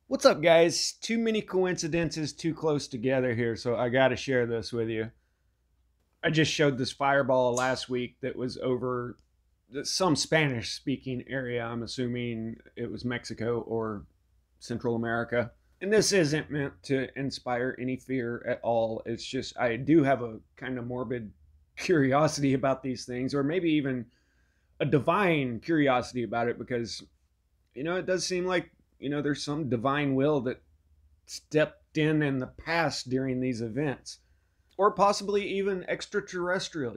What's up, guys? Too many coincidences too close together here, so I got to share this with you. I just showed this fireball last week that was over some Spanish speaking area. I'm assuming it was Mexico or Central America. And this isn't meant to inspire any fear at all. It's just, I do have a kind of morbid curiosity about these things, or maybe even a divine curiosity about it, because, it does seem like, there's some divine will that stepped in the past during these events, or possibly even extraterrestrial.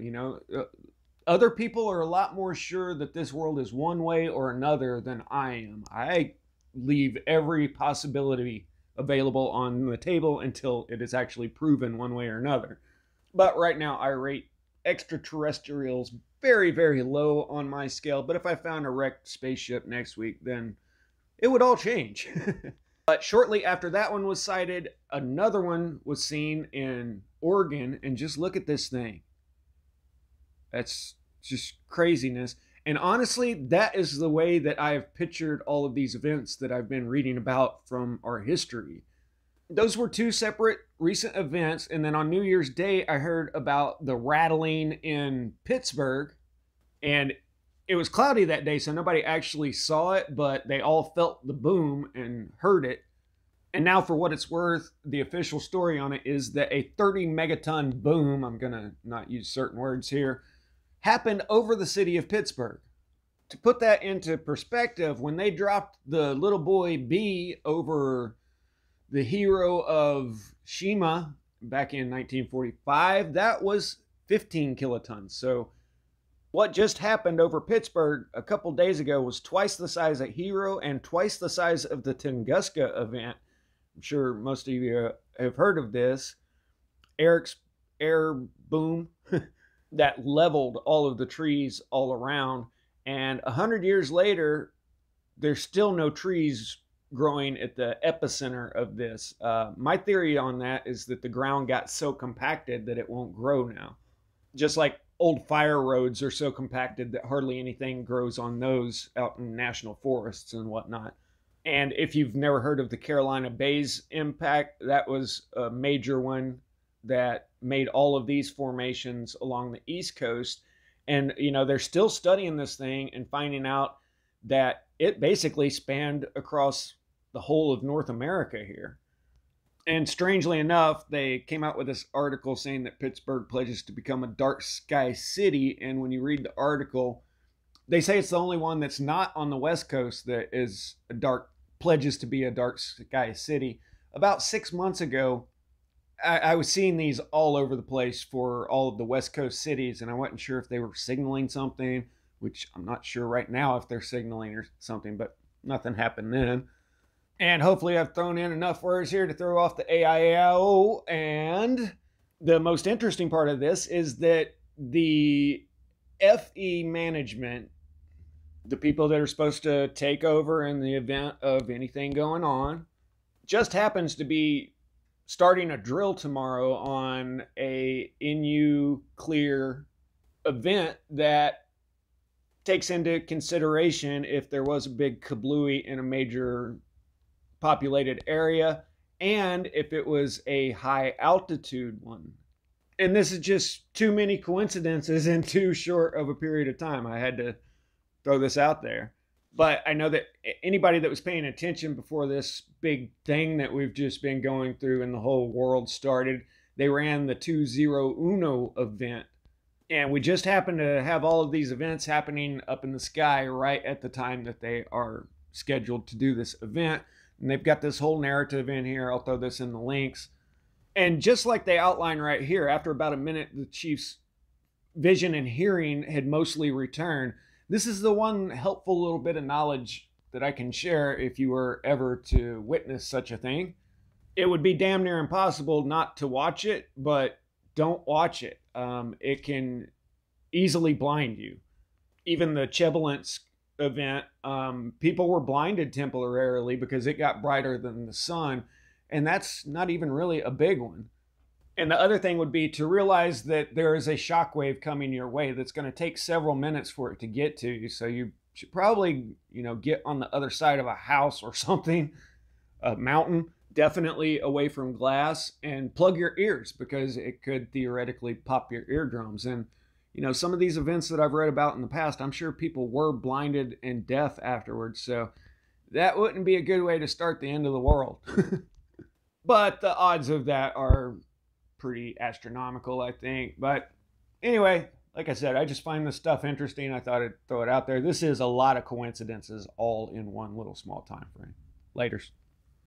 Other people are a lot more sure that this world is one way or another than I am. I leave every possibility available on the table until it is actually proven one way or another. But right now, I rate extraterrestrials very, very low on my scale. But if I found a wrecked spaceship next week, then it would all change. But shortly after that one was sighted, another one was seen in Oregon. And just look at this thing. That's just craziness. And honestly, that is the way that I've pictured all of these events that I've been reading about from our history. Those were two separate recent events. And then on New Year's Day, I heard about the rattling in Pittsburgh. And it was cloudy that day, so nobody actually saw it, but they all felt the boom and heard it. And now, for what it's worth, the official story on it is that a 30 megaton boom, I'm going to not use certain words here, happened over the city of Pittsburgh. To put that into perspective, when they dropped the little boy B over the hero of Shima back in 1945, that was 15 kilotons. So what just happened over Pittsburgh a couple days ago was twice the size of Hero and twice the size of the Tunguska event. I'm sure most of you have heard of this. Eric's air boom that leveled all of the trees all around. And 100 years later, there's still no trees growing at the epicenter of this. My theory on that is that the ground got so compacted that it won't grow now. Just like old fire roads are so compacted that hardly anything grows on those out in national forests and whatnot. And if you've never heard of the Carolina Bays impact, that was a major one that made all of these formations along the East Coast. And, they're still studying this thing and finding out that it basically spanned across the whole of North America here. And strangely enough, they came out with this article saying that Pittsburgh pledges to become a dark sky city. And when you read the article, they say it's the only one that's not on the West Coast that is pledges to be a dark sky city. About 6 months ago, I was seeing these all over the place for all of the West Coast cities, and I wasn't sure if they were signaling something, which I'm not sure right now if they're signaling or something, but nothing happened then. And hopefully I've thrown in enough words here to throw off the AIAO. And the most interesting part of this is that the FE management, the people that are supposed to take over in the event of anything going on, just happens to be starting a drill tomorrow on a NU clear event that takes into consideration if there was a big kablooey in a major populated area and if it was a high altitude one. And this is just too many coincidences in too short of a period of time. I had to throw this out there. But I know that anybody that was paying attention before this big thing that we've just been going through and the whole world started, they ran the 201 event. And we just happened to have all of these events happening up in the sky right at the time that they are scheduled to do this event. And they've got this whole narrative in here. I'll throw this in the links. And just like they outline right here, after about a minute, the chief's vision and hearing had mostly returned. This is the one helpful little bit of knowledge that I can share if you were ever to witness such a thing. It would be damn near impossible not to watch it, but don't watch it. It can easily blind you. Even the Chebalance event, people were blinded temporarily because it got brighter than the sun, and that's not even really a big one. And the other thing would be to realize that there is a shockwave coming your way that's going to take several minutes for it to get to you. So you should probably, get on the other side of a house or something a mountain, definitely away from glass, and plug your ears because it could theoretically pop your eardrums. And some of these events that I've read about in the past, I'm sure people were blinded and deaf afterwards. So that wouldn't be a good way to start the end of the world. But the odds of that are pretty astronomical, I think. But anyway, like I said, I just find this stuff interesting. I thought I'd throw it out there. This is a lot of coincidences all in one little small time frame. Laters.